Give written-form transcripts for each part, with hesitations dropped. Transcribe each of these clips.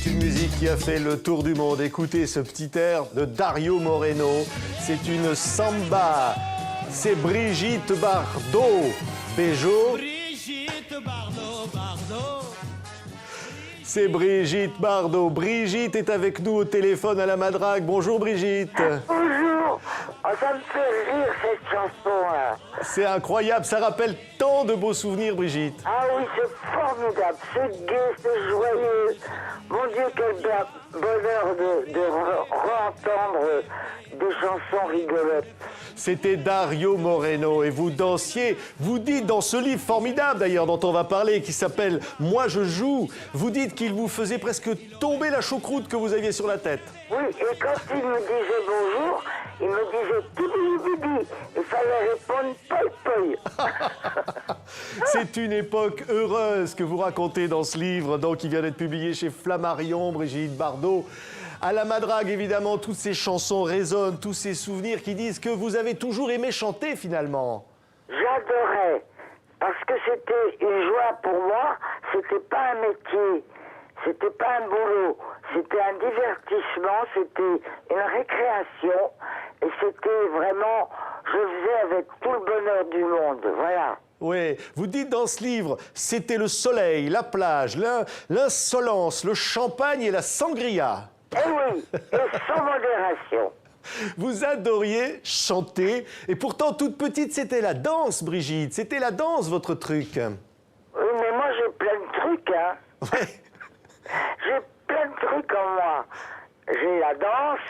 C'est une musique qui a fait le tour du monde. Écoutez ce petit air de Dario Moreno. C'est une samba. C'est Brigitte Bardot. Peugeot. Brigitte Bardot, Bardot. C'est Brigitte Bardot. Brigitte est avec nous au téléphone à la Madrague. Bonjour Brigitte. Bonjour. Oh, ça me fait rire cette chanson-là. C'est incroyable, ça rappelle tant de beaux souvenirs Brigitte. Ah oui, c'est formidable, c'est gai, c'est joyeux. Mon Dieu, quel bonheur de re-entendre des chansons rigolotes. C'était Dario Moreno et vous dansiez, vous dites dans ce livre formidable d'ailleurs dont on va parler qui s'appelle « Moi je joue », vous dites qu'il vous faisait presque tomber la choucroute que vous aviez sur la tête. Oui, et quand il me disait bonjour, il me disait tibi-bibi. Il fallait répondre poi-poi. C'est une époque heureuse que vous racontez dans ce livre, donc qui vient d'être publié chez Flammarion, Brigitte Bardot. À la Madrague, évidemment, toutes ces chansons résonnent, tous ces souvenirs qui disent que vous avez toujours aimé chanter, finalement. J'adorais, parce que c'était une joie pour moi, c'était pas un métier, c'était pas un boulot, c'était un divertissement, c'était une récréation, et c'était vraiment, je faisais avec tout le bonheur du monde, voilà. Oui, vous dites dans ce livre, c'était le soleil, la plage, l'insolence, le champagne et la sangria. Eh oui, et sans modération. Vous adoriez chanter, et pourtant, toute petite, c'était la danse, Brigitte. C'était la danse, votre truc. Oui, mais moi j'ai plein de trucs, hein. Ouais. J'ai plein de trucs en moi. J'ai la danse,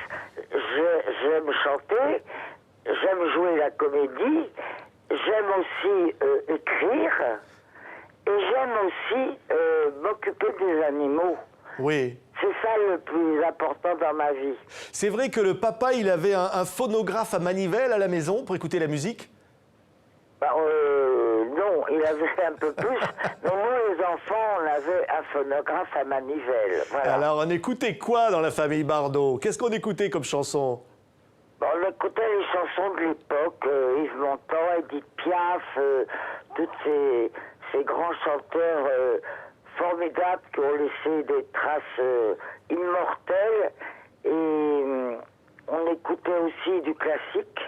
j'aime chanter, j'aime jouer la comédie, j'aime aussi écrire, et j'aime aussi m'occuper des animaux. Oui. C'est ça le plus important dans ma vie. C'est vrai que le papa, il avait un phonographe à manivelle à la maison pour écouter la musique? Non, il avait un peu plus. Mais nous, les enfants, on avait un phonographe à manivelle. Voilà. Alors, on écoutait quoi dans la famille Bardot? Qu'est-ce qu'on écoutait comme chanson? On écoutait les chansons de l'époque, Yves Montand, Edith Piaf, tous ces grands chanteurs formidables qui ont laissé des traces immortelles. Et on écoutait aussi du classique.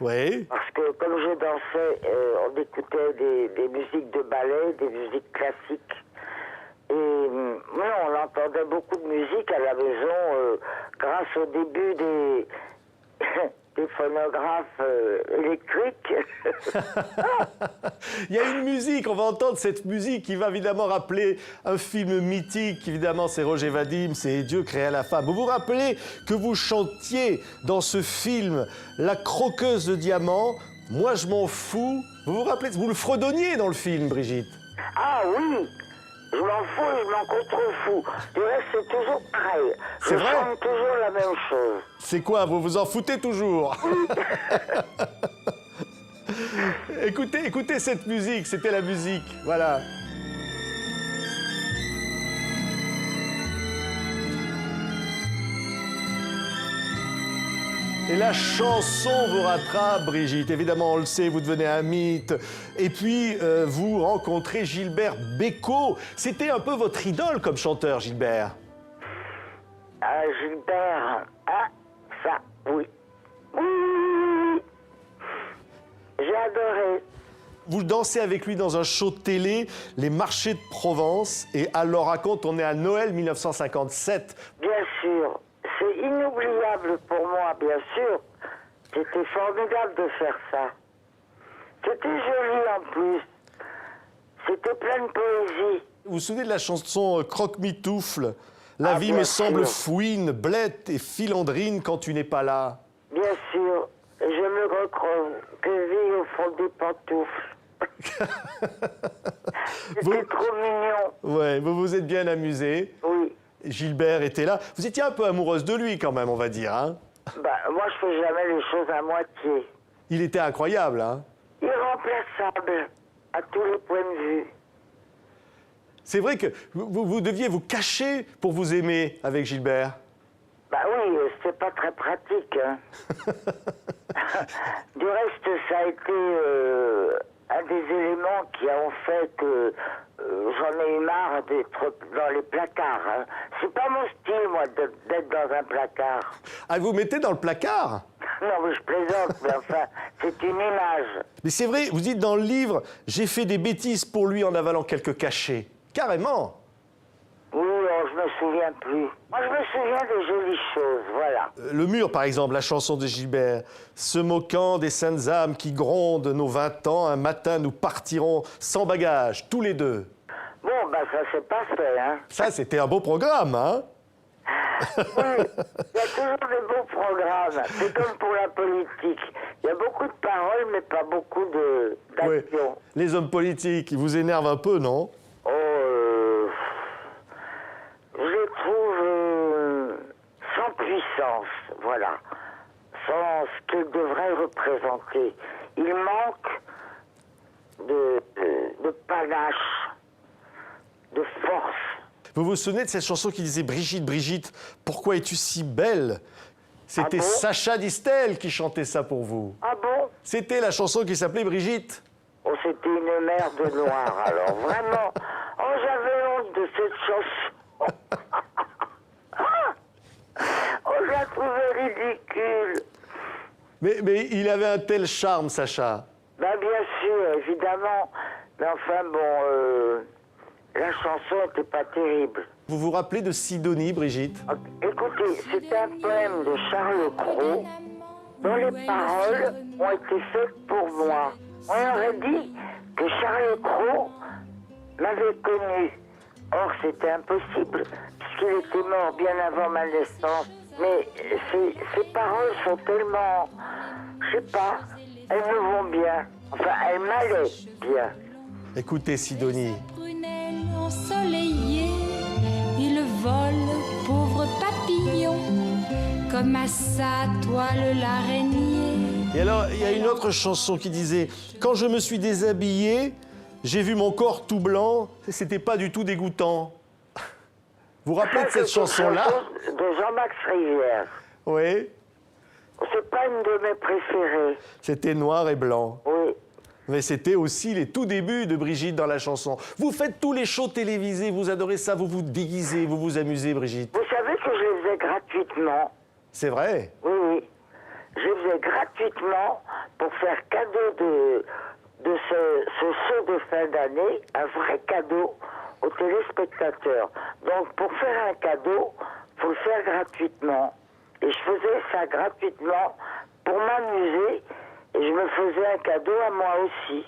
Oui. Parce que comme je dansais, on écoutait des musiques de ballet, des musiques classiques. Et on entendait beaucoup de musique à la maison grâce au début des phonographes électriques. Il y a une musique, on va entendre cette musique qui va évidemment rappeler un film mythique. Évidemment, c'est Roger Vadim, c'est Dieu créa la femme. Vous vous rappelez que vous chantiez dans ce film La croqueuse de diamants, Moi je m'en fous. Vous vous rappelez, vous le fredonniez dans le film, Brigitte. Ah oui, je m'en fous et je m'en contrefous. Du reste, c'est toujours pareil. C'est vrai ? Je chante toujours la même chose. C'est quoi, vous vous en foutez toujours? Écoutez cette musique, c'était la musique, voilà. Et la chanson vous rattrape, Brigitte. Évidemment, on le sait, vous devenez un mythe. Et puis, vous rencontrez Gilbert Bécaud. C'était un peu votre idole comme chanteur, Gilbert. Ah, Gilbert, ah, ça, oui. Oui. J'ai adoré. Vous dansez avec lui dans un show de télé, Les Marchés de Provence. Et alors, raconte, on est à Noël 1957. Bien sûr. C'est inoubliable pour moi, bien sûr. C'était formidable de faire ça. C'était joli en plus. C'était plein de poésie. Vous vous souvenez de la chanson Croque-mitoufle? La Ah, vie bien me semble sûr. fouine, blette et filandrine quand tu n'es pas là. Bien sûr. Je me recroqueville au fond des pantoufles. C'était trop mignon. Ouais, vous vous êtes bien amusé. Oui. Gilbert était là. Vous étiez un peu amoureuse de lui quand même, on va dire. Hein? Moi, je fais jamais les choses à moitié. Il était incroyable. Hein? Irremplaçable à tous les points de vue. C'est vrai que vous deviez vous cacher pour vous aimer avec Gilbert. Oui, c'était pas très pratique. Hein. Du reste, ça a été un des éléments qui ont fait que j'en ai eu marre d'être dans les placards. Hein. C'est pas mon style, moi, d'être dans un placard. Ah, vous mettez dans le placard? Non, mais je plaisante, mais enfin, c'est une image. Mais c'est vrai, vous dites dans le livre, j'ai fait des bêtises pour lui en avalant quelques cachets. Carrément. Oui, oh, je me souviens plus. Moi, je me souviens des jolies choses, voilà. Le mur, par exemple, la chanson de Gilbert. Se moquant des saintes âmes qui grondent nos 20 ans, un matin nous partirons sans bagage, tous les deux. Bon, ben ça c'est pas fait, hein. Ça, c'était un beau programme, hein? Oui, il y a toujours de beaux programmes. C'est comme pour la politique. Il y a beaucoup de paroles, mais pas beaucoup Oui. d'action. Les hommes politiques, ils vous énervent un peu, non? Oh, je les trouve sans puissance, voilà. Sans ce qu'ils devraient représenter. Il manque de panache, de force. Vous vous souvenez de cette chanson qui disait « Brigitte, Brigitte, pourquoi es-tu si belle ?» C'était Ah bon Sacha Distel qui chantait ça pour vous. Ah bon? C'était la chanson qui s'appelait Brigitte. Oh, c'était une mer de noir, alors, vraiment. Oh, j'avais honte de cette chanson. Oh, je la trouvais ridicule. Mais il avait un tel charme, Sacha. Ben, bien sûr, évidemment. Mais enfin, bon, la chanson n'était pas terrible. Vous vous rappelez de Sidonie, Brigitte? Écoutez, c'est un poème de Charles Cros dont les paroles ont été faites pour moi. On aurait dit que Charles Cros m'avait connu. Or, c'était impossible, puisqu'il était mort bien avant ma naissance. Mais ces paroles sont tellement... Je sais pas, elles me vont bien. Enfin, elles m'allaient bien. Écoutez, Sidonie. Prunelle ensoleillée, il vole, pauvre papillon, comme à sa toile l'araignée. Et alors, il y a une autre chanson qui disait « Quand je me suis déshabillé, j'ai vu mon corps tout blanc, c'était pas du tout dégoûtant. » Vous vous rappelez de cette chanson-là? De Jean-Max Rivière. Oui. C'est pas une de mes préférées. C'était noir et blanc. Oui. Mais c'était aussi les tout débuts de Brigitte dans la chanson. Vous faites tous les shows télévisés, vous adorez ça, vous vous déguisez, vous vous amusez, Brigitte. Vous savez que je les faisais gratuitement. C'est vrai? Oui, oui. Je les faisais gratuitement pour faire cadeau de ce show de fin d'année, un vrai cadeau aux téléspectateurs. Donc, pour faire un cadeau, il faut le faire gratuitement. Et je faisais ça gratuitement pour m'amuser. Et je me faisais un cadeau à moi aussi.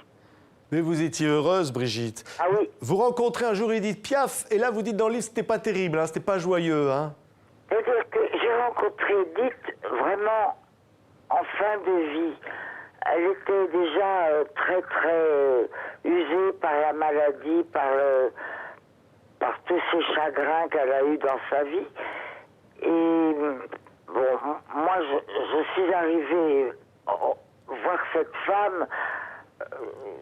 Mais vous étiez heureuse, Brigitte. Ah oui. Vous rencontrez un jour Edith Piaf, et là vous dites dans le livre, c'était pas terrible, hein, c'était pas joyeux, hein. C'est-à-dire que j'ai rencontré Edith vraiment en fin de vie. Elle était déjà très, très usée par la maladie, par tous ces chagrins qu'elle a eus dans sa vie. Et bon, moi, je suis arrivé voir cette femme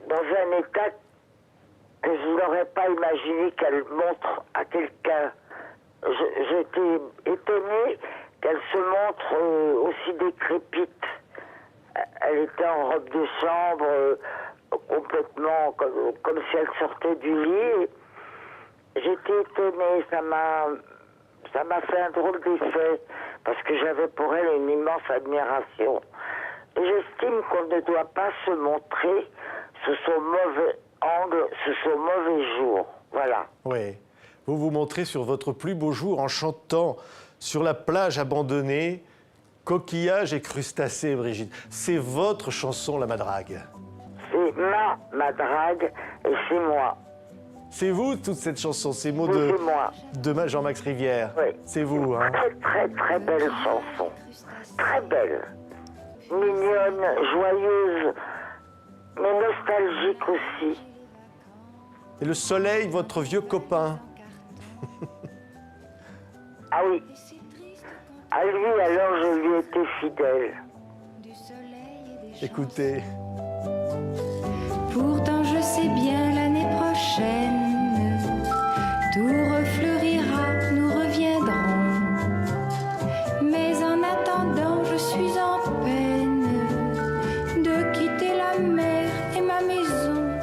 dans un état que je n'aurais pas imaginé qu'elle montre à quelqu'un. J'étais étonnée qu'elle se montre aussi décrépite. Elle était en robe de chambre, complètement comme si elle sortait du lit. J'étais étonnée, ça m'a fait un drôle d'effet, parce que j'avais pour elle une immense admiration. Et j'estime qu'on ne doit pas se montrer sous son mauvais angle, sous son mauvais jour. Voilà. Oui. Vous vous montrez sur votre plus beau jour en chantant sur la plage abandonnée, coquillages et crustacés, Brigitte. C'est votre chanson, La Madrague. C'est ma drague et c'est moi. C'est vous, toute cette chanson, ces mots Oui, c'est moi. de Jean-Max Rivière. Oui. C'est vous, hein. Très, très, très belle chanson. Très belle. Mignonne, joyeuse, mais nostalgique aussi. Et le soleil, votre vieux copain. Ah oui. À lui, alors, je lui étais fidèle. Écoutez. Pourtant je sais bien l'année prochaine, tout refleurira, nous reviendrons. Mais en attendant, je suis en peine de quitter la mer et ma maison.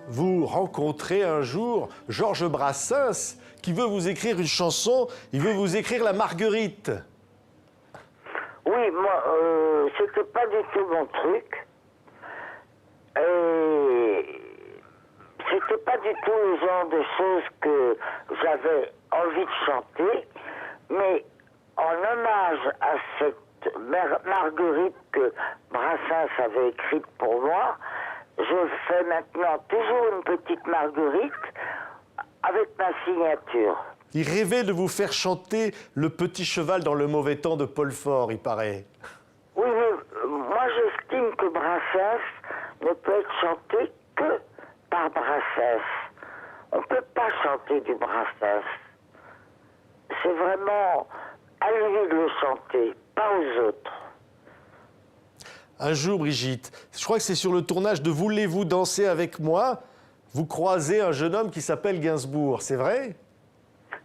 Vous rencontrez rencontrer un jour Georges Brassens qui veut vous écrire une chanson, il veut vous écrire la Marguerite. Oui, moi, c'était pas du tout mon truc. C'était pas du tout le genre de choses que j'avais envie de chanter, mais en hommage à cette Marguerite que Brassens avait écrite pour moi, je fais maintenant toujours une petite Marguerite avec ma signature. Il rêvait de vous faire chanter Le Petit Cheval dans le mauvais temps de Paul Fort, il paraît. Oui, mais moi j'estime que Brassens ne peut être chanté que par Brassens. On ne peut pas chanter du Brassens. C'est vraiment à lui de le chanter, pas aux autres. Un jour, Brigitte, je crois que c'est sur le tournage de Voulez-vous danser avec moi, vous croisez un jeune homme qui s'appelle Gainsbourg, c'est vrai?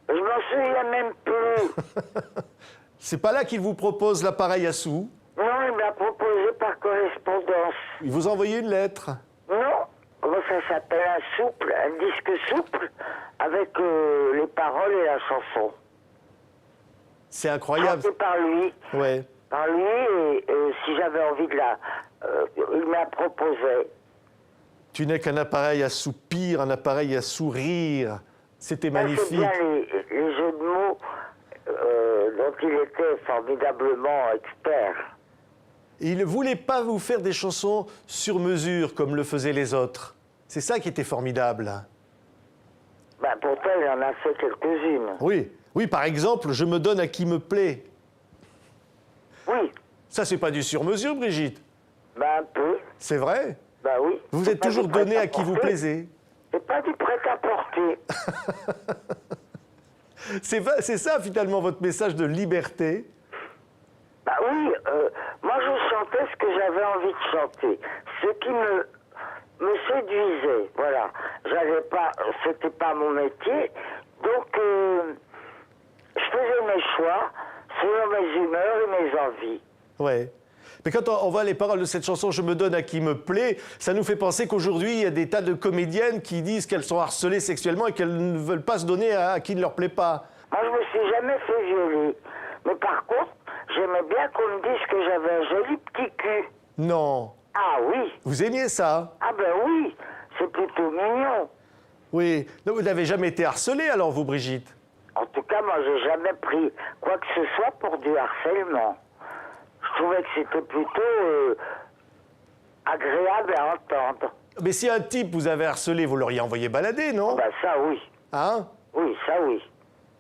Je m'en souviens même plus. C'est pas là qu'il vous propose l'appareil à sous? Non, il m'a proposé par correspondance. Il vous a envoyé une lettre? Non, comment ça s'appelle, un disque souple avec les paroles et la chanson. C'est incroyable. Chanté par lui. Ouais. Par lui, et si j'avais envie de il m'a proposé. Tu n'es qu'un appareil à soupir, un appareil à sourire. C'était magnifique. C'est bien les jeux de mots dont il était formidablement expert. Et il ne voulait pas vous faire des chansons sur mesure comme le faisaient les autres. C'est ça qui était formidable. Ben, pourtant, il en a fait quelques-unes. Oui, oui, par exemple, Je me donne à qui me plaît. Oui, Ça, c'est pas du sur-mesure, Brigitte. ben un peu. C'est vrai. Ben oui. Vous C'est êtes pas toujours du donné à qui vous prêt-à-porter. plaisez. C'est pas du prêt-à-porter. C'est ça, finalement, votre message de liberté. Bah oui, moi je chantais ce que j'avais envie de chanter, ce qui me séduisait, voilà. J'avais pas, c'était pas mon métier, donc je faisais mes choix selon mes humeurs et mes envies. Ouais. Mais quand on voit les paroles de cette chanson « Je me donne à qui me plaît », ça nous fait penser qu'aujourd'hui, il y a des tas de comédiennes qui disent qu'elles sont harcelées sexuellement et qu'elles ne veulent pas se donner à qui ne leur plaît pas. Moi je me suis jamais fait violer, mais par contre, j'aimais bien qu'on me dise que j'avais un joli petit cul. Non. Ah oui, Vous aimiez ça? ah ben oui, c'est plutôt mignon. Oui. Donc, vous n'avez jamais été harcelée alors, vous, Brigitte? En tout cas, moi j'ai jamais pris quoi que ce soit pour du harcèlement. Je trouvais que c'était plutôt agréable à entendre. Mais si un type vous avait harcelé, vous l'auriez envoyé balader, non? Ben ça oui, Hein? oui, ça oui.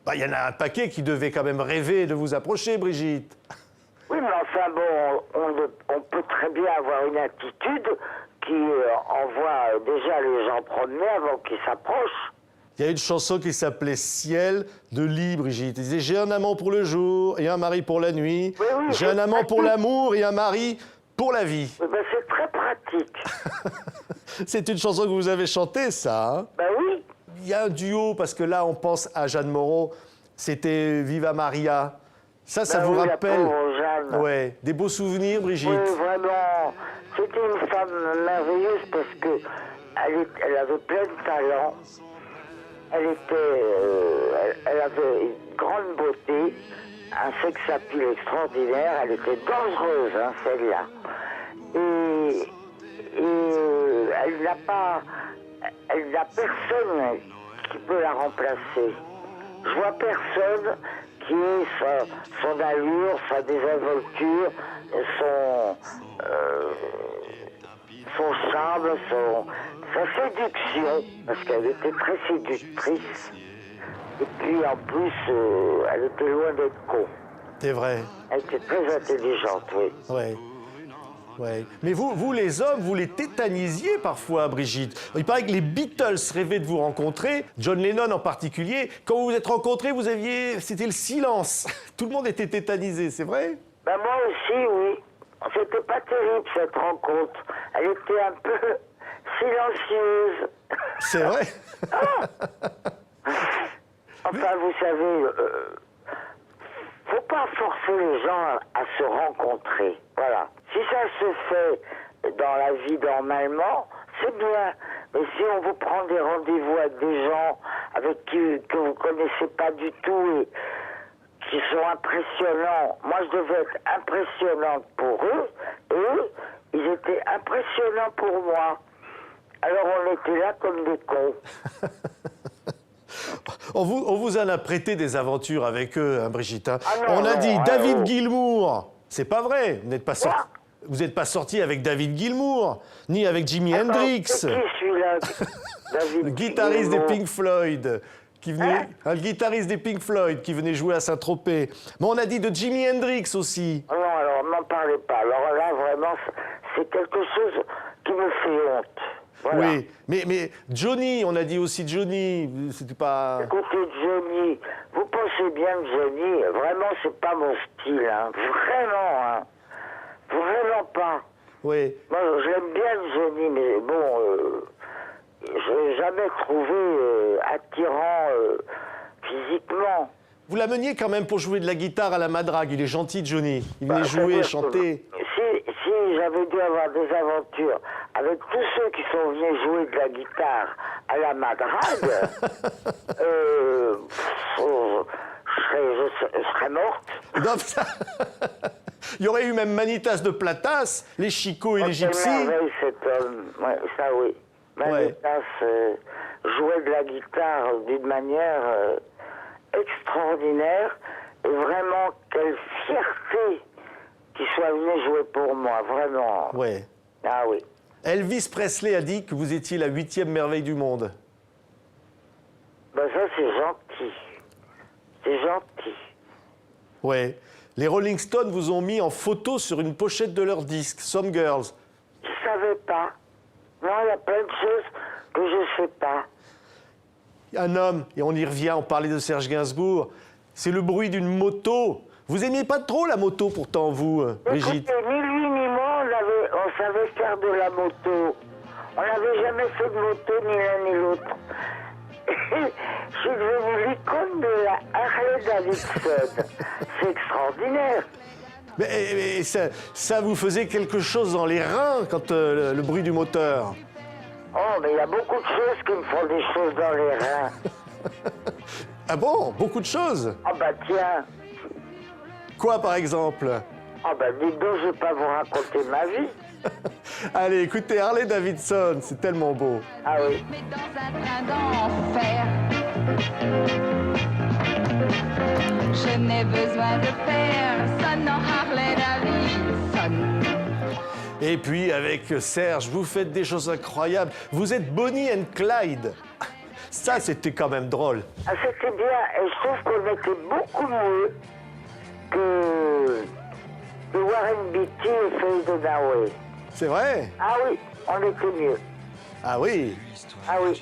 Bah, y en a un paquet qui devait quand même rêver de vous approcher, Brigitte. Oui, mais enfin bon, on peut très bien avoir une attitude qui envoie déjà les gens promener avant qu'ils s'approchent. Il y a une chanson qui s'appelait Ciel de Lee, Brigitte. Il disait « J'ai un amant pour le jour et un mari pour la nuit. Oui, oui, J'ai un c'est amant pour pratique. l'amour et un mari pour la vie. Eh ben, c'est très pratique. » C'est une chanson que vous avez chantée, ça, hein? Ben oui, Il y a un duo, parce que là, on pense à Jeanne Moreau. C'était Viva Maria. Ça ben vous oui, la rappelle? pauvre Jeanne. Ouais, des beaux souvenirs, Brigitte. Oui, vraiment. C'était une femme merveilleuse parce que elle avait plein de talent. Elle avait une grande beauté, un sex appeal extraordinaire. Elle était dangereuse, hein, celle-là. Et elle n'a personne qui peut la remplacer. Je vois personne qui ait son allure, sa désinvolture, son charme, sa séduction, parce qu'elle était très séductrice. Et puis en plus, elle était loin d'être con. C'est vrai. Elle était très intelligente, oui. Ouais. Ouais. Mais vous, les hommes, vous les tétanisiez parfois, Brigitte. Il paraît que les Beatles rêvaient de vous rencontrer, John Lennon en particulier. Quand vous vous êtes rencontrés, c'était le silence. Tout le monde était tétanisé, c'est vrai? Ben moi aussi, oui. C'était pas terrible cette rencontre. Elle était un peu silencieuse. C'est vrai? Enfin, vous savez, faut pas forcer les gens à se rencontrer. Voilà. Si ça se fait dans la vie normalement, c'est bien. Mais si on vous prend des rendez-vous avec des gens avec que vous connaissez pas du tout et qui sont impressionnants, moi je devais être impressionnante pour eux, et eux, ils étaient impressionnants pour moi. Alors on était là comme des cons. On vous en a prêté des aventures avec eux, hein, Brigitte. Hein. Ah non, On a non, dit ah, David oh. Gilmour. C'est pas vrai. Vous n'êtes pas sorti. Vous n'êtes pas sorti avec David Gilmour, ni avec Jimi Attends, Hendrix, c'est qui celui-là David le guitariste des Gilmour. Pink Floyd, qui venait, Hein le guitariste des Pink Floyd qui venait jouer à Saint-Tropez. Mais on a dit de Jimi Hendrix aussi. Ah non, alors n'en parlez pas. Alors là, vraiment, c'est quelque chose qui me fait honte. Voilà. Oui, mais Johnny, on a dit aussi Johnny. C'était pas. Écoutez, Johnny, vous pensez bien que Johnny, vraiment, c'est pas mon style, hein. Vraiment, hein. Vraiment pas. Oui. Moi, j'aime bien Johnny, mais bon, je l'ai jamais trouvé attirant physiquement. Vous l'ameniez quand même pour jouer de la guitare à la madrague. Il est gentil, Johnny. Il venait jouer, C'est-à-dire chanter. que Si j'avais dû avoir des aventures avec tous ceux qui sont venus jouer de la guitare à la madrague, je serais morte. Non, ça- Il y aurait eu même Manitas de Platas, les Chicots et les Quelle Gypsies. merveille, cet homme. Ouais, ça oui. Manitas jouait de la guitare d'une manière extraordinaire. Et vraiment, quelle fierté qu'il soit venu jouer pour moi, vraiment. Ouais. Ah oui. Elvis Presley a dit que vous étiez la 8e merveille du monde. Ben ça, c'est gentil. C'est gentil. Ouais. Les Rolling Stones vous ont mis en photo sur une pochette de leur disque, Some Girls. Je savais pas. Non, il y a plein de choses que je sais pas. Un homme, et on y revient, on parlait de Serge Gainsbourg, c'est le bruit d'une moto. Vous aimiez pas trop la moto pourtant, vous, Brigitte? Écoutez, ni lui ni moi, on savait faire de la moto. On n'avait jamais fait de moto, ni l'un ni l'autre. Je suis devenue l'icône de la Harley Davidson. C'est extraordinaire. Mais ça vous faisait quelque chose dans les reins quand le bruit du moteur. Oh, mais il y a beaucoup de choses qui me font des choses dans les reins. Ah bon? Beaucoup de choses? Ah bah tiens. Quoi par exemple? Ah ben dites donc, je vais pas vous raconter ma vie. Allez, écoutez Harley Davidson, c'est tellement beau. Ah oui. Mais dans un train d'enfer, je n'ai besoin de personne en Harley Davidson. Et puis avec Serge, vous faites des choses incroyables. Vous êtes Bonnie and Clyde. Ça, c'était quand même drôle. Ah, c'était bien, et je trouve qu'on était beaucoup mieux que Warren Beatty et Faye Dunaway. C'est vrai? Ah oui, on était mieux. Ah oui. Ah oui.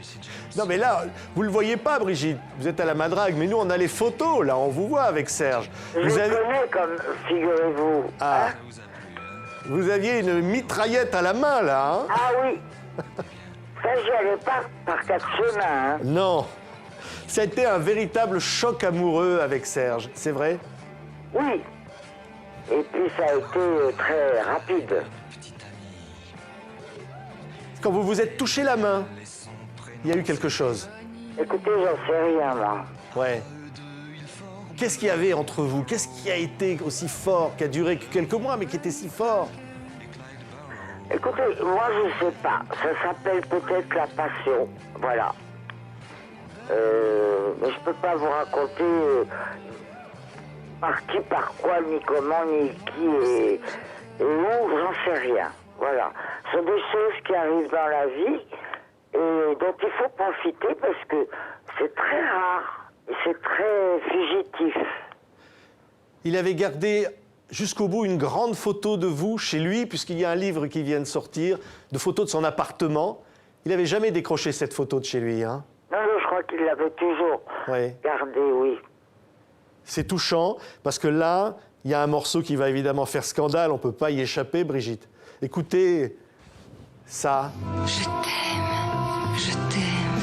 Non mais là, vous le voyez pas, Brigitte. Vous êtes à la madrague, mais nous, on a les photos, là. On vous voit avec Serge. Je Vous les avez... connais comme, figurez-vous. Ah. Hein? Vous aviez une mitraillette à la main, là, hein? Ah oui. Ça, j'y allais pas par quatre chemins. Hein. Non. Ça a été un véritable choc amoureux avec Serge, c'est vrai? Oui. Et puis ça a été très rapide. Quand vous vous êtes touché la main, il y a eu quelque chose. Écoutez, j'en sais rien, moi. Ouais. Qu'est-ce qu'il y avait entre vous? Qu'est-ce qui a été aussi fort, qui a duré que quelques mois, mais qui était si fort? Écoutez, moi je sais pas. Ça s'appelle peut-être la passion. Voilà. Mais je peux pas vous raconter par qui, par quoi, ni comment, ni qui et où, j'en sais rien. Voilà. Ce sont des choses qui arrivent dans la vie et dont il faut profiter parce que c'est très rare et c'est très fugitif. Il avait gardé jusqu'au bout une grande photo de vous chez lui, puisqu'il y a un livre qui vient de sortir, de photos de son appartement. Il n'avait jamais décroché cette photo de chez lui, hein? Non, je crois qu'il l'avait toujours Ouais. gardée, oui. C'est touchant, parce que là, il y a un morceau qui va évidemment faire scandale, on ne peut pas y échapper, Brigitte. Écoutez ça. Je t'aime, je t'aime.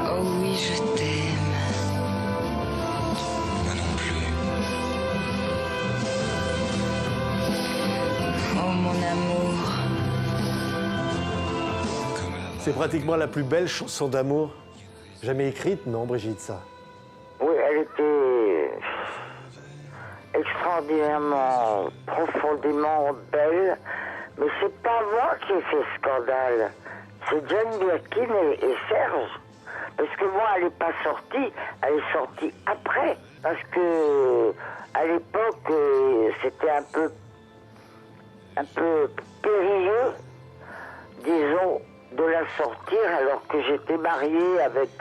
Oh oui, je t'aime. Moi non plus. Oh mon amour. Comme avant. C'est pratiquement la plus belle chanson d'amour jamais écrite, non, Brigitte, ça? Oui, elle était extraordinairement, profondément belle, mais c'est pas moi qui ai fait scandale. C'est Jane Birkin et Serge. Parce que moi, elle n'est pas sortie, elle est sortie après. Parce que à l'époque, c'était un peu périlleux, disons, de la sortir alors que j'étais mariée avec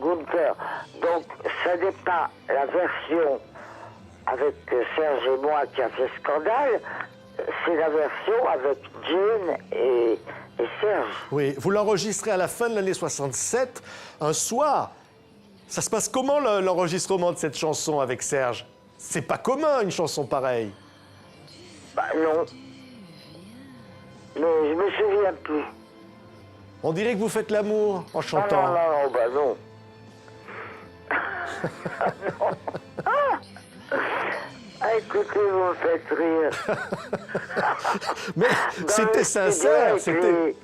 Gunther. Donc, ça n'est pas la version avec Serge et moi qui a fait scandale, c'est la version avec Jane et Serge. Oui, vous l'enregistrez à la fin de l'année 67, un soir. Ça se passe comment l'enregistrement de cette chanson avec Serge? C'est pas commun, une chanson pareille. Bah non. Mais je me souviens plus. On dirait que vous faites l'amour en Non, chantant. non, bah non. Ah, écoutez, vous me faites rire. Mais c'était sincère, c'était...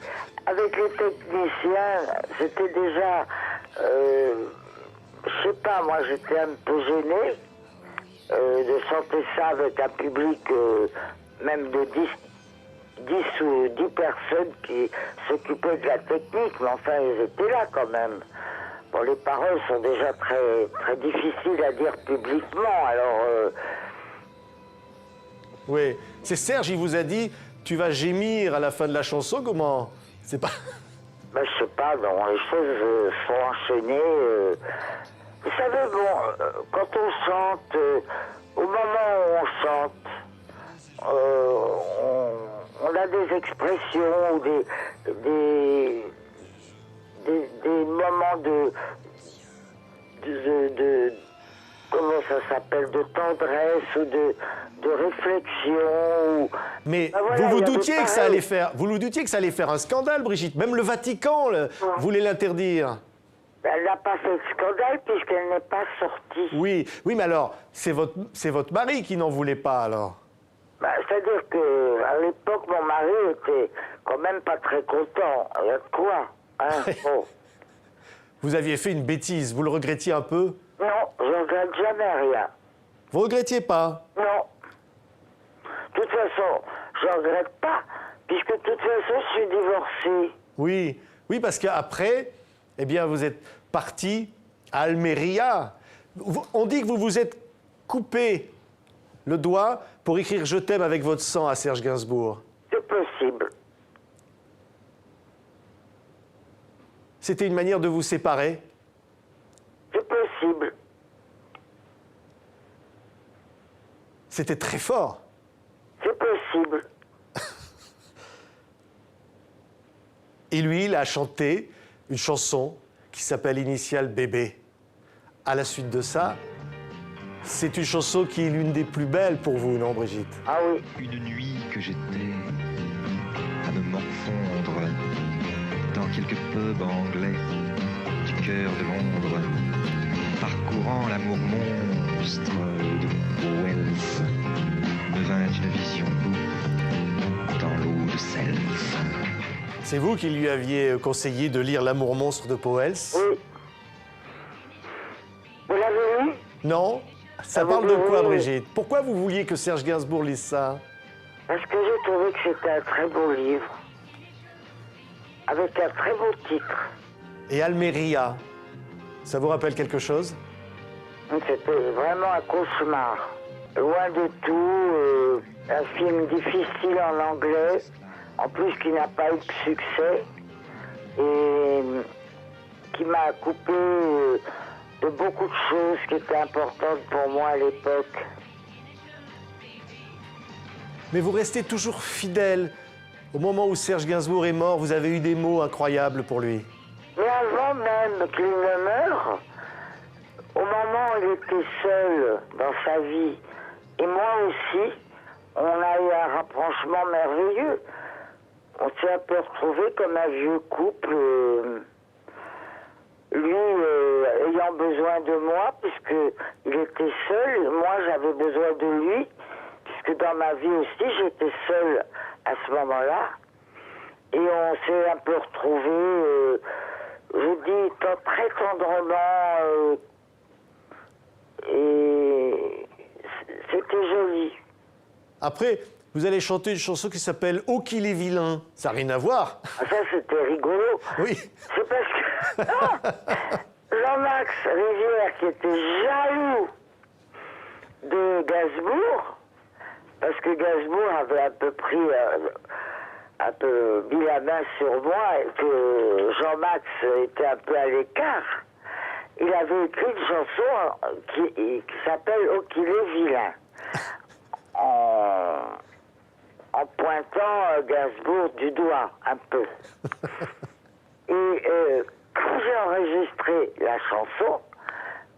Avec les techniciens, c'était déjà... je sais pas, moi j'étais un peu gêné de chanter ça avec un public même de 10 ou 10 personnes qui s'occupaient de la technique, mais enfin ils étaient là quand même. Bon, les paroles sont déjà très, très difficiles à dire publiquement, alors... Oui, c'est Serge, il vous a dit, tu vas gémir à la fin de la chanson, comment? C'est pas... Ben, je sais pas, non, les choses sont enchaînées. Vous savez, bon, quand on chante, au moment où on chante, on a des expressions ou des moments de comment ça s'appelle, de tendresse ou de réflexion. Mais Ben voilà, vous il y vous avait doutiez que ça pareil. allait faire... Vous vous doutiez que ça allait faire un scandale, Brigitte. Même le Vatican voulait l'interdire. Elle n'a pas fait de scandale puisqu'elle n'est pas sortie. Oui, oui, mais alors, c'est votre mari qui n'en voulait pas, alors. Ben, c'est-à-dire que à l'époque, mon mari était quand même pas très content. Il y a de quoi, hein, bon. Vous aviez fait une bêtise, vous le regrettiez un peu? Non, je ne regrette jamais rien. Vous regrettiez pas? Non. De toute façon, je ne regrette pas, puisque de toute façon, je suis divorcée. Oui, oui, parce qu'après, eh bien, vous êtes parti à Almeria. On dit que vous vous êtes coupé le doigt pour écrire « Je t'aime » avec votre sang à Serge Gainsbourg. C'est possible. C'était une manière de vous séparer? C'est possible. C'était très fort. C'est possible. Et lui, il a chanté une chanson qui s'appelle Initial Bébé. À la suite de ça, c'est une chanson qui est l'une des plus belles pour vous, non, Brigitte? Ah oui. Une nuit que j'étais à me morfondre dans quelques pubs anglais du cœur de Londres, parcourant l'amour monstre de Wells, me vint une vision dans l'eau de Self. C'est vous qui lui aviez conseillé de lire L'amour monstre de Powell? Oui. Vous l'avez lu? Non? Ça Ah, parle vous de quoi, devez- Brigitte? Pourquoi vous vouliez que Serge Gainsbourg lise ça? Parce que j'ai trouvé que c'était un très beau livre. Avec un très beau titre. Et Almeria, ça vous rappelle quelque chose? C'était vraiment un cauchemar. Loin de tout, un film difficile en anglais, en plus qui n'a pas eu de succès, et qui m'a coupé de beaucoup de choses qui étaient importantes pour moi à l'époque. Mais vous restez toujours fidèle. Au moment où Serge Gainsbourg est mort, vous avez eu des mots incroyables pour lui. Mais avant même qu'il ne meure, au moment où il était seul dans sa vie, et moi aussi, on a eu un rapprochement merveilleux. On s'est un peu retrouvés comme un vieux couple, lui ayant besoin de moi, puisqu'il était seul, et moi j'avais besoin de lui, puisque dans ma vie aussi j'étais seule à ce moment-là. Et on s'est un peu retrouvés, je vous dis, très tendrement, et c'était joli. Après, vous allez chanter une chanson qui s'appelle « Oh qu'il est vilain ». Ça n'a rien à voir. Ah, ça, c'était rigolo. Oui. C'est parce que Jean-Max Rivière, qui était jaloux de Gainsbourg, parce que Gainsbourg avait un peu pris, un peu mis la main sur moi, et que Jean-Max était un peu à l'écart, il avait écrit une chanson qui s'appelle « Oh qu'il est vilain ». En pointant Gainsbourg du doigt, un peu. Et quand j'ai enregistré la chanson,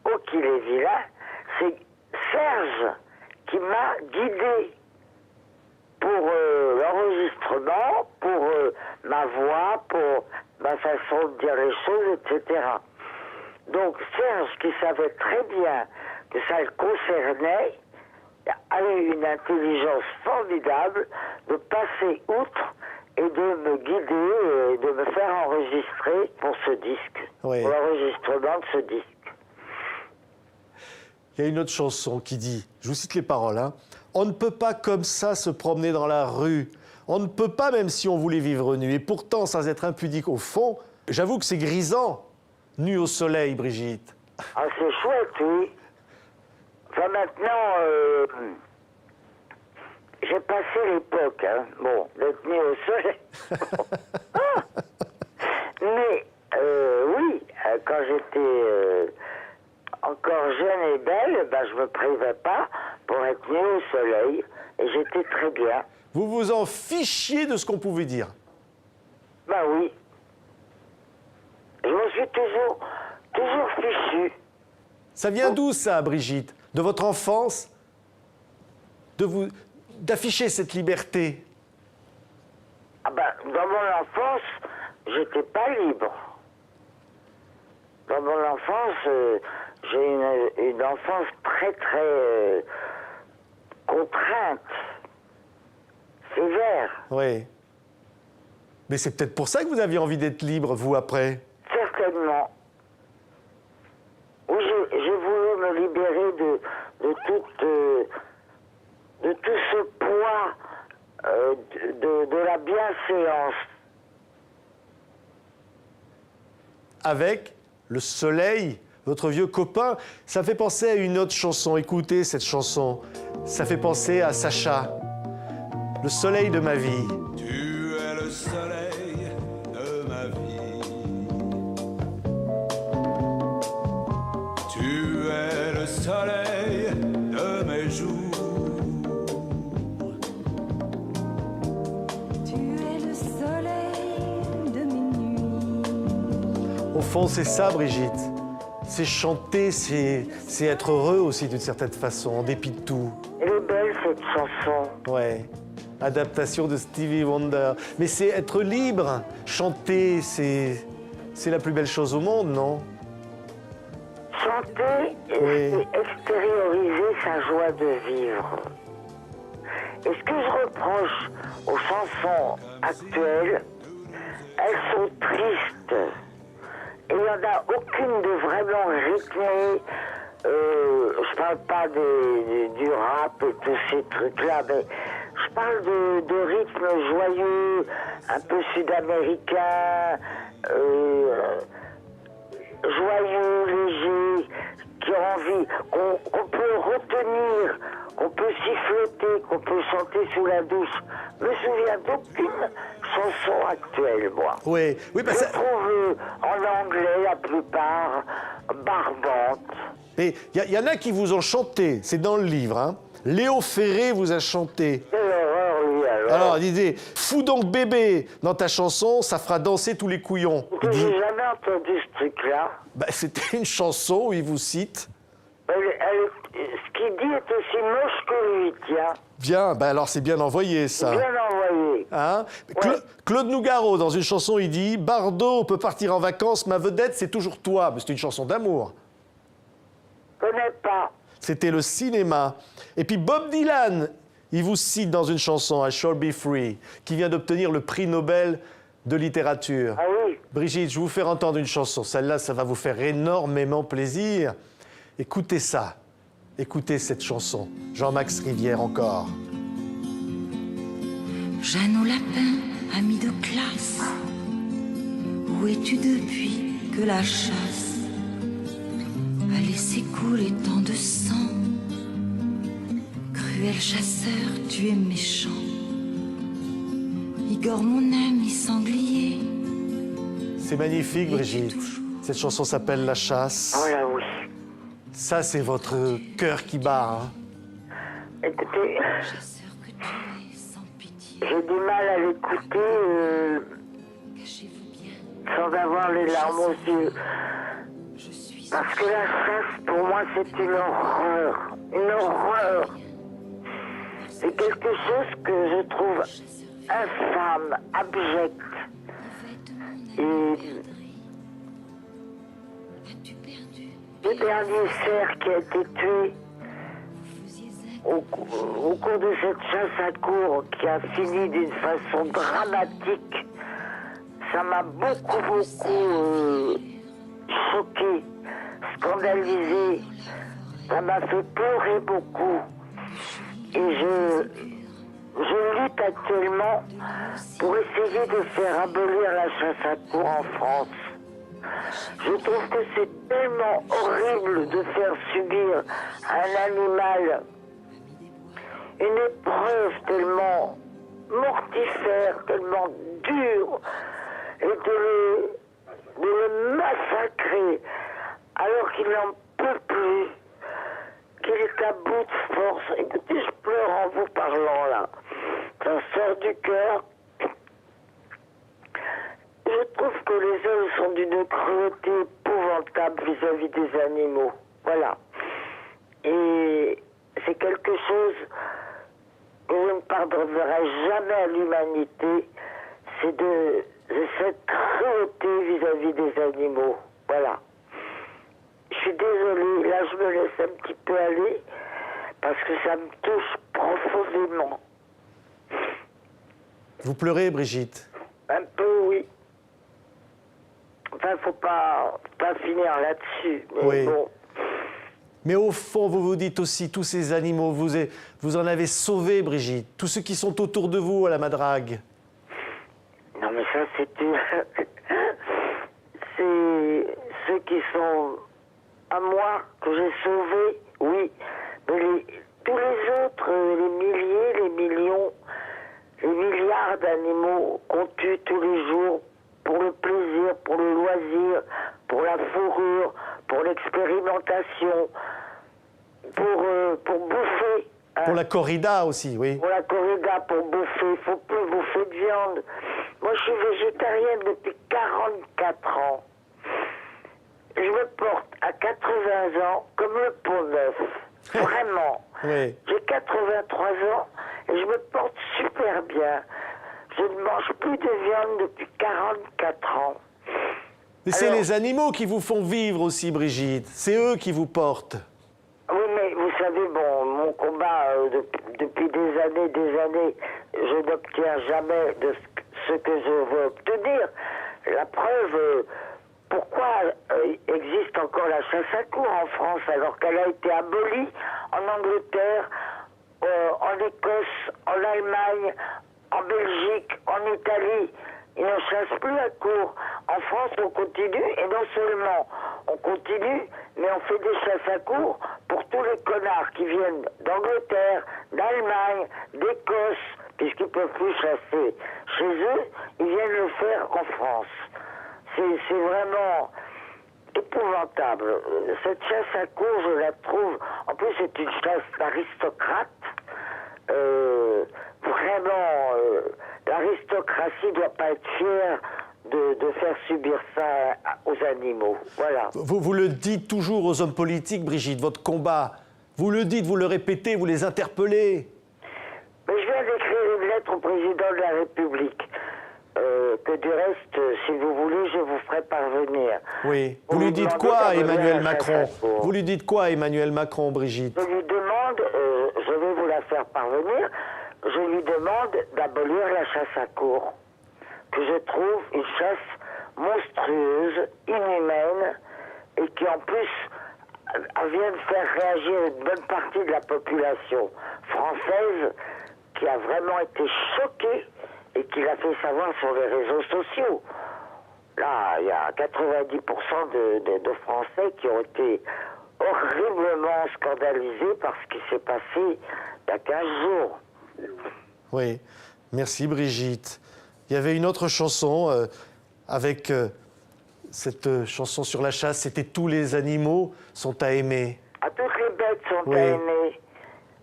Oh qu'il est vilain, c'est Serge qui m'a guidé pour l'enregistrement, pour ma voix, pour ma façon de dire les choses, etc. Donc Serge, qui savait très bien que ça le concernait, avait une intelligence formidable de passer outre et de me guider et de me faire enregistrer pour ce disque, Oui. pour l'enregistrement de ce disque. Il y a une autre chanson qui dit, je vous cite les paroles, hein, « On ne peut pas comme ça se promener dans la rue. On ne peut pas même si on voulait vivre nu. Et pourtant, sans être impudique au fond, j'avoue que c'est grisant, nu au soleil, Brigitte. » Ah, c'est chouette, oui. Enfin, maintenant, j'ai passé l'époque, hein, bon, d'être mis au soleil. Mais, oui, quand j'étais encore jeune et belle, ben, je me privais pas pour être mis au soleil, et j'étais très bien. Vous vous en fichiez de ce qu'on pouvait dire. Ben oui. Je me suis toujours fichu. Ça vient d'où, ça, Brigitte? De votre enfance? D'afficher cette liberté? Ah ben, dans mon enfance, j'étais pas libre. Dans mon enfance, j'ai une enfance très, très contrainte, sévère. Oui. Mais c'est peut-être pour ça que vous aviez envie d'être libre, vous, après? Certainement. Oui, j'ai voulu me libérer de tout ce poids de la bienséance. Avec le soleil, votre vieux copain, ça fait penser à une autre chanson. Écoutez cette chanson. Ça fait penser à Sacha. Le soleil de ma vie. Tu es le soleil de ma vie. Tu es le soleil de mes jours. Tu es le soleil de mes nuits. Au fond, c'est ça, Brigitte. C'est chanter, c'est être heureux aussi d'une certaine façon, en dépit de tout. Elle est belle, cette chanson. Ouais. Adaptation de Stevie Wonder. Mais c'est être libre. Chanter, c'est la plus belle chose au monde, non? Chanter, Oui. c'est extérioriser sa joie de vivre. Et ce que je reproche aux chansons actuelles, elles sont tristes. Et il n'y en a aucune de vraiment rythmée. Je parle pas du rap et tous ces trucs-là, mais je parle de rythme joyeux, un peu sud-américain, joyeux, léger, qui a envie, qu'on peut retenir, qu'on peut siffloter, qu'on peut chanter sous la douche. Je me souviens d'aucune chanson actuelle, moi. Oui, oui, bah Je ça... trouve en anglais la plupart barbantes. Mais il y en a qui vous ont chanté, c'est dans le livre, hein. Léo Ferré vous a chanté. Quelle horreur, lui, alors. Alors, il disait, fous donc bébé dans ta chanson, ça fera danser tous les couillons. Il dit, J'ai jamais entendu ce truc-là. bah, c'était une chanson où il vous cite. Ce qu'il dit est aussi moche que lui, tiens. Bien, bah alors c'est bien envoyé, ça. Bien envoyé. Hein? Ouais. Claude Nougaro, dans une chanson, il dit « Bardot peut partir en vacances, ma vedette, c'est toujours toi ». Mais c'est une chanson d'amour. Connais pas. C'était le cinéma. Et puis Bob Dylan, il vous cite dans une chanson, « I Shall Be Free », qui vient d'obtenir le prix Nobel de littérature. Ah oui. Brigitte, je vais vous faire entendre une chanson. Celle-là, ça va vous faire énormément plaisir. Écoutez ça. Écoutez cette chanson. Jean-Max Rivière encore. Jeanne au lapin, ami de classe, où es-tu depuis que la chasse a laissé couler tant de sang? Cruel chasseur, tu es méchant. Igor, mon ami sanglier. C'est magnifique, Brigitte. Cette chanson s'appelle La Chasse. Oh là oui. Ça, c'est votre cœur qui bat. Hein. Écoutez, Chasseur que tu es sans pitié. j'ai du mal à l'écouter Cachez-vous bien, sans avoir les larmes aux yeux. je suis Parce que la chasse, pour moi, c'est une horreur. Une horreur. C'est quelque chose que je trouve infâme, abject. Et as-tu perdu? le dernier cerf qui a été tué au cours de cette chasse à courre qui a fini d'une façon dramatique, ça m'a beaucoup choqué, scandalisé. Ça m'a fait pleurer beaucoup. Et je lutte actuellement pour essayer de faire abolir la chasse à courre en France. Je trouve que c'est tellement horrible de faire subir à un animal une épreuve tellement mortifère, tellement dure, et de le massacrer alors qu'il n'en peut plus, qu'il est à bout de force. Écoutez, je pleure en vous parlant là. Ça sort du cœur. Je trouve que les hommes sont d'une cruauté épouvantable vis-à-vis des animaux. Voilà. Et c'est quelque chose que je ne pardonnerai jamais à l'humanité. C'est de cette cruauté vis-à-vis des animaux. Voilà. Je suis désolée, là je me laisse un petit peu aller parce que ça me touche profondément. Vous pleurez, Brigitte? Un peu, oui. Enfin, faut pas finir là-dessus. Mais Oui. bon. Mais au fond, vous vous dites aussi, tous ces animaux, vous en avez sauvé, Brigitte. Tous ceux qui sont autour de vous à la Madrague. Non, mais ça, c'est c'est ceux qui sont à moi, que j'ai sauvés, oui. Mais tous les autres, les milliers, les millions, les milliards d'animaux qu'on tue tous les jours pour le plaisir, pour le loisir, pour la fourrure, pour l'expérimentation, pour bouffer. Hein. Pour la corrida aussi, oui. Pour la corrida, pour bouffer. Il ne faut plus bouffer de viande. Moi, je suis végétarienne depuis 44 ans. Je me porte à 80 ans comme le pont neuf. Vraiment. Oui. J'ai 83 ans et je me porte super bien. Je ne mange plus de viande depuis 44 ans. Mais c'est Alors- les animaux qui vous font vivre aussi, Brigitte. C'est eux qui vous portent. Oui, mais vous savez, bon, mon combat, depuis des années, je n'obtiens jamais de ce que je veux obtenir. La preuve, pourquoi existe encore la chasse à courre en France alors qu'elle a été abolie en Angleterre, en Écosse, en Allemagne, en Belgique, en Italie? Ils ne chassent plus à courre. En France, on continue, et non seulement on continue, mais on fait des chasses à courre pour tous les connards qui viennent d'Angleterre, d'Allemagne, d'Écosse, puisqu'ils ne peuvent plus chasser chez eux, ils viennent le faire en France. C'est vraiment épouvantable. Cette chasse à courre, je la trouve... En plus, c'est une chasse d'aristocrate. Vraiment, l'aristocratie ne doit pas être fière de faire subir ça aux animaux. Voilà. Vous le dites toujours aux hommes politiques, Brigitte, votre combat. Vous le dites, vous le répétez, vous les interpellez. Mais je viens d'écrire une lettre au président de la République. Que du reste, si vous voulez, je vous ferai parvenir. Oui. Pour Vous lui lui dites demander quoi, d'abolir Emmanuel la Macron? chasse à courre. Vous lui dites quoi, Emmanuel Macron, Brigitte? Je lui demande, je vais vous la faire parvenir, je lui demande d'abolir la chasse à courre. que je trouve une chasse monstrueuse, inhumaine, et qui en plus vient de faire réagir une bonne partie de la population française qui a vraiment été choquée et qui l'a fait savoir sur les réseaux sociaux. Là, il y a 90% de Français qui ont été horriblement scandalisés par ce qui s'est passé il y a 15 jours. Oui, merci Brigitte. Il y avait une autre chanson avec cette chanson sur la chasse, c'était « Tous les animaux sont à aimer ». Ah, toutes les bêtes sont Oui. à aimer.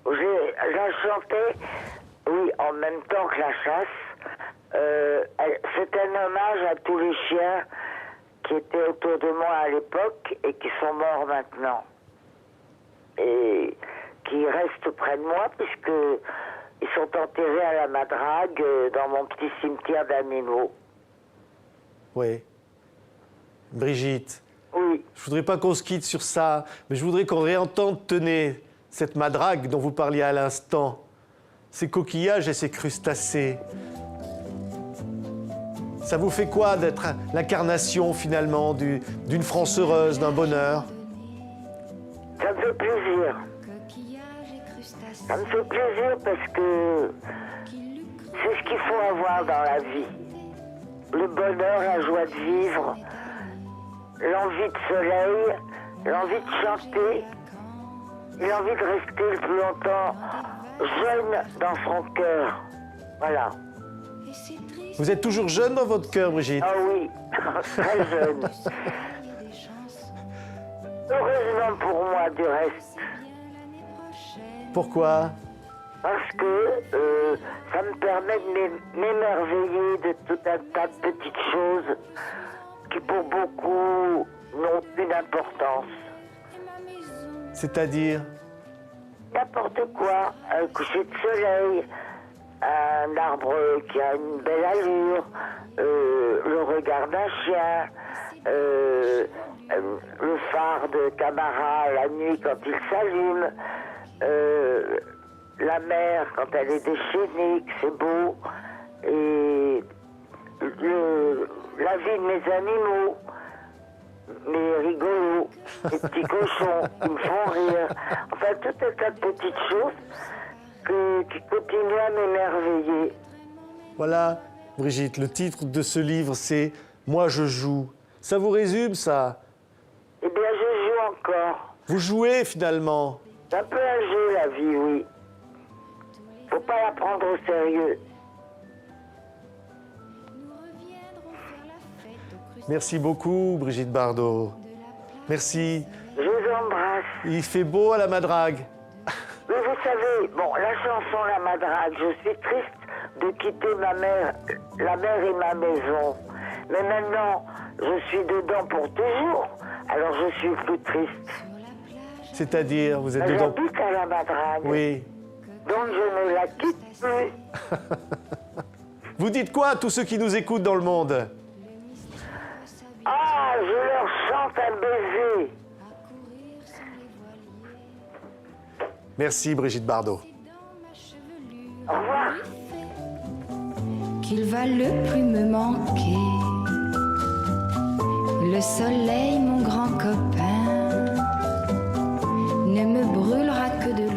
La chantais, oui, en même temps que la chasse. C'est un hommage à tous les chiens qui étaient autour de moi à l'époque et qui sont morts maintenant. Et qui restent près de moi puisqu'ils sont enterrés à la Madrague dans mon petit cimetière d'animaux. Oui. Brigitte, Oui. je voudrais pas qu'on se quitte sur ça, mais je voudrais qu'on réentende, tenez, cette madrague dont vous parliez à l'instant, ces coquillages et ces crustacés. Ça vous fait quoi d'être l'incarnation finalement d'une France heureuse, d'un bonheur? Ça me fait plaisir. Ça me fait plaisir parce que c'est ce qu'il faut avoir dans la vie. Le bonheur, la joie de vivre, l'envie de soleil, l'envie de chanter, l'envie de rester le plus longtemps jeune dans son cœur. Voilà. Vous êtes toujours jeune dans votre cœur, Brigitte? Ah oui, très jeune. Heureusement pour moi, du reste. Pourquoi? Parce que ça me permet de m'émerveiller de tout un tas de petites choses qui pour beaucoup n'ont plus d'importance. C'est-à-dire? N'importe quoi, un coucher de soleil, un arbre qui a une belle allure, le regard d'un chien, le phare de Camara la nuit quand il s'allume, la mer quand elle est déchaînée, que c'est beau, et la vie de mes animaux, mes rigolos, les petits cochons qui me font rire, enfin tout un tas de petites choses qui continuent à m'émerveiller. Voilà, Brigitte, le titre de ce livre, c'est « Moi, je joue ». Ça vous résume, ça? Eh bien, je joue encore. Vous jouez, finalement. C'est un peu un jeu, la vie, oui. Faut pas la prendre au sérieux. Merci beaucoup, Brigitte Bardot. Merci. Je vous embrasse. Il fait beau à la Madrague. Mais vous savez, bon, la chanson La Madrague, je suis triste de quitter ma mère, la mer et ma maison. Mais maintenant, je suis dedans pour toujours, alors je suis plus triste. C'est-à-dire, vous êtes dedans... J'habite à La Madrague, Oui. donc je ne la quitte plus. Vous dites quoi à tous ceux qui nous écoutent dans le monde? Ah, je leur chante un baiser. Merci, Brigitte Bardot. Au revoir. Qu'il va le plus me manquer. Le soleil, mon grand copain, ne me brûlera que de